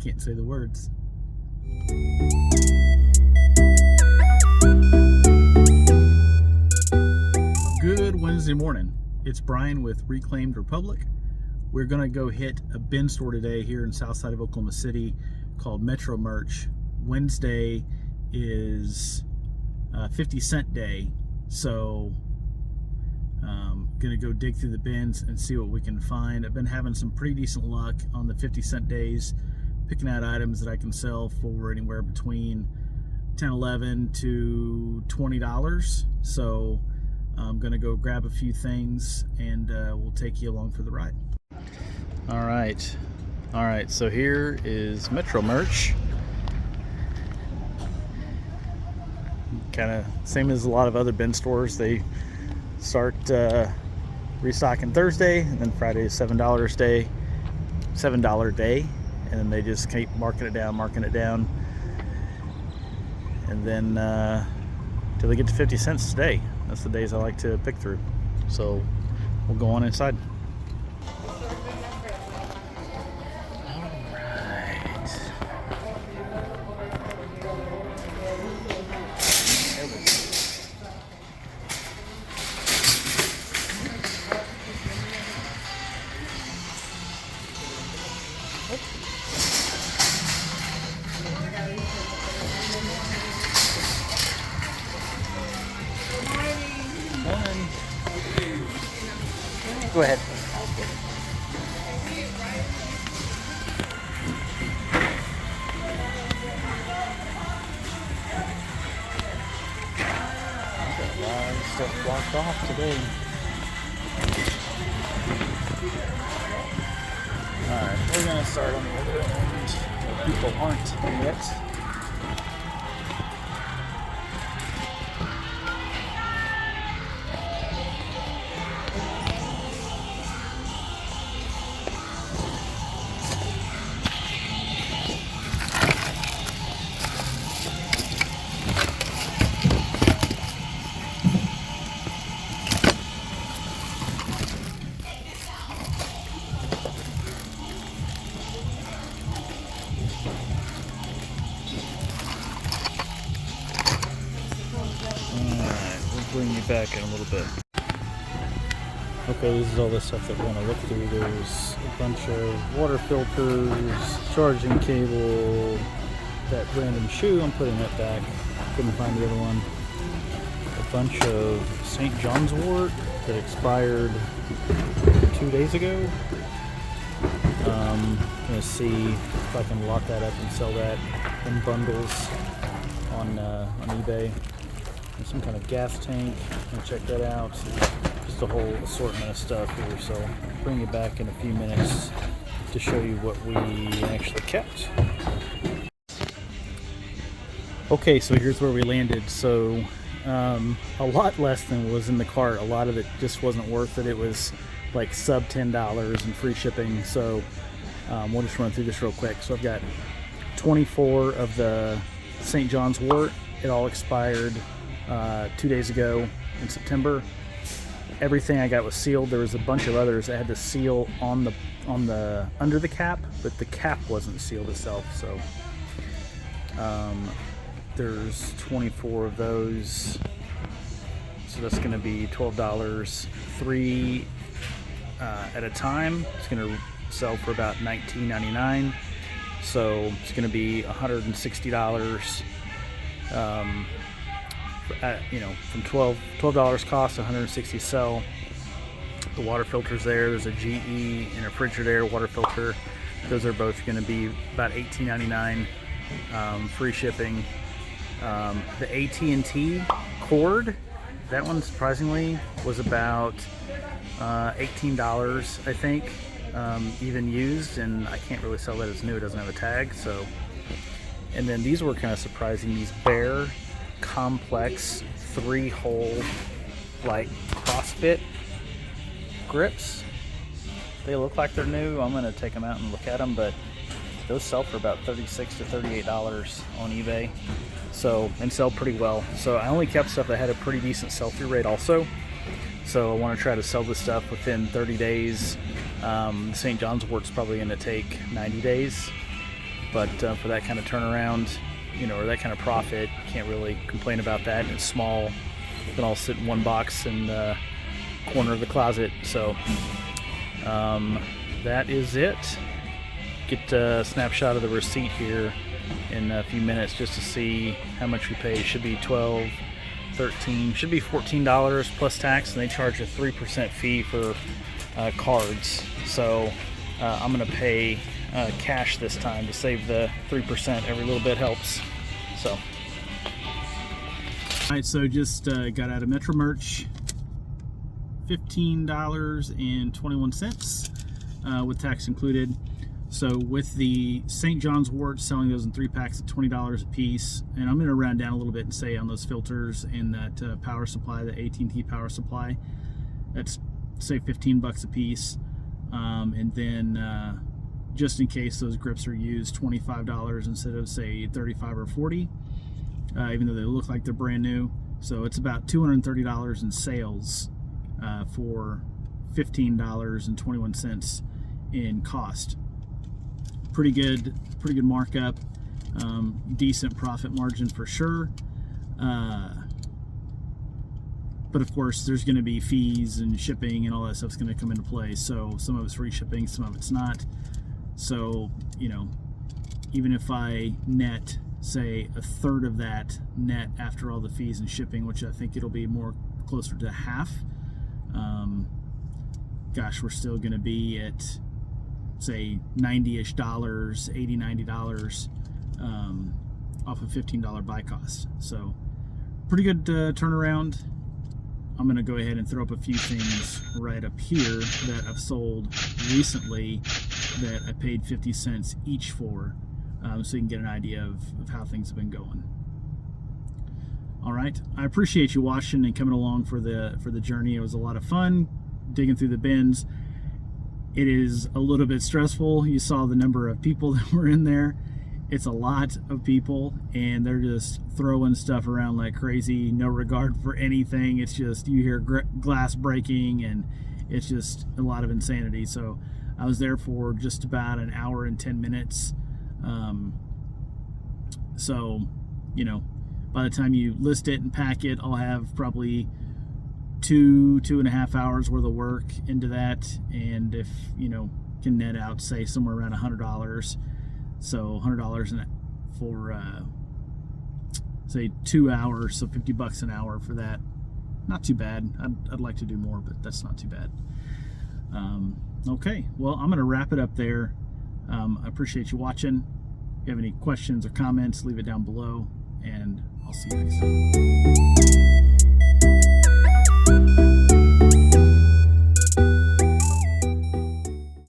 can't say the words. Good Wednesday morning. It's Brian with Reclaimed Republic. We're going to go hit a bin store today here in south side of Oklahoma City called Metro Merch. Wednesday is 50 cent day, so gonna go dig through the bins and see what we can find. I've been having some pretty decent luck on the 50 cent days, picking out items that I can sell for anywhere between $10, $11 to $20. So I'm gonna go grab a few things and we'll take you along for the ride. All right, so here is Metro Merch. Kind of same as a lot of other bin stores. They start restocking Thursday, and then Friday is $7 day, and then they just keep marking it down, and then till they get to 50 cents today. That's the days I like to pick through. So we'll go on inside. Go ahead. Got a lot of stuff blocked off today. Alright, we're going to start on the other end where people aren't yet. Bring you back in a little bit. Okay, this is all the stuff that we want to look through. There's a bunch of water filters, charging cable, that random shoe, I'm putting that back. Couldn't find the other one. A bunch of St. John's wort that expired 2 days ago. I'm gonna see if I can lock that up and sell that in bundles on eBay. There's some kind of gas tank. I'm gonna check that out. Just a whole assortment of stuff here. So I'll bring you back in a few minutes to show you what we actually kept. Okay, so here's where we landed. So a lot less than was in the cart. A lot of it just wasn't worth it. It was like sub $10 and free shipping. So we'll just run through this real quick. So I've got 24 of the St. John's wort. It all expired 2 days ago in September. Everything I got was sealed. There was a bunch of others that had the seal on the under the cap, but the cap wasn't sealed itself. So there's 24 of those. So that's going to be $12, 3 at a time. It's going to sell for about $19.99. So it's going to be $160. From $12 cost, $160 sell. The water filters there. There's a GE and a Frigidaire water filter. Those are both going to be about $18.99, free shipping. The AT&T cord, that one surprisingly was about $18, I think, even used, and I can't really sell that as new. It doesn't have a tag. So, and then these were kind of surprising. These Bear Complex 3-hole like CrossFit grips. They look like they're new. I'm gonna take them out and look at them, but those sell for about $36 to $38 on eBay. So, and sell pretty well. So I only kept stuff that had a pretty decent sell-through rate also. So I want to try to sell this stuff within 30 days. St. John's wort's probably going to take 90 days. but for that kind of turnaround, you know, or that kind of profit, can't really complain about that. And it's small, it can all sit in one box in the corner of the closet. So that is it. Get a snapshot of the receipt here in a few minutes just to see how much we paid. Should be $12, $13, should be $14 plus tax, and they charge a 3% fee for cards. So I'm going to pay cash this time to save the 3%. Every little bit helps. So, all right, so just got out of Metro Merch, $15.21 with tax included. So with the St. John's wort, selling those in 3 packs at $20 a piece, and I'm going to round down a little bit and say on those filters and that power supply, the AT&T power supply, that's say $15 a piece, and then just in case those grips are used, $25 instead of say $35 or $40, even though they look like they're brand new. So it's about $230 in sales for $15.21 in cost. Pretty good markup, decent profit margin for sure. But of course, there's going to be fees and shipping and all that stuff's going to come into play. So some of it's free shipping, some of it's not. So, you know, even if I net, say, a third of that net after all the fees and shipping, which I think it'll be more closer to half, gosh, we're still going to be at, say, $90-ish, $80, $90 off a $15 buy cost. So pretty good turnaround. I'm going to go ahead and throw up a few things right up here that I've sold recently that I paid 50 cents each for, so you can get an idea of how things have been going. All right, I appreciate you watching and coming along for the journey. It was a lot of fun digging through the bins. It is a little bit stressful. You saw the number of people that were in there. It's a lot of people, and they're just throwing stuff around like crazy, no regard for anything. It's just, you hear glass breaking, and it's just a lot of insanity. So I was there for just about an hour and 10 minutes. So, you know, by the time you list it and pack it, I'll have probably 2.5 hours worth of work into that. And if, you know, can net out, say, somewhere around $100. So $100 for say 2 hours, so $50 an hour for that. Not too bad. I'd like to do more, but that's not too bad. Okay, well, I'm going to wrap it up there. I appreciate you watching. If you have any questions or comments, leave it down below, and I'll see you next time.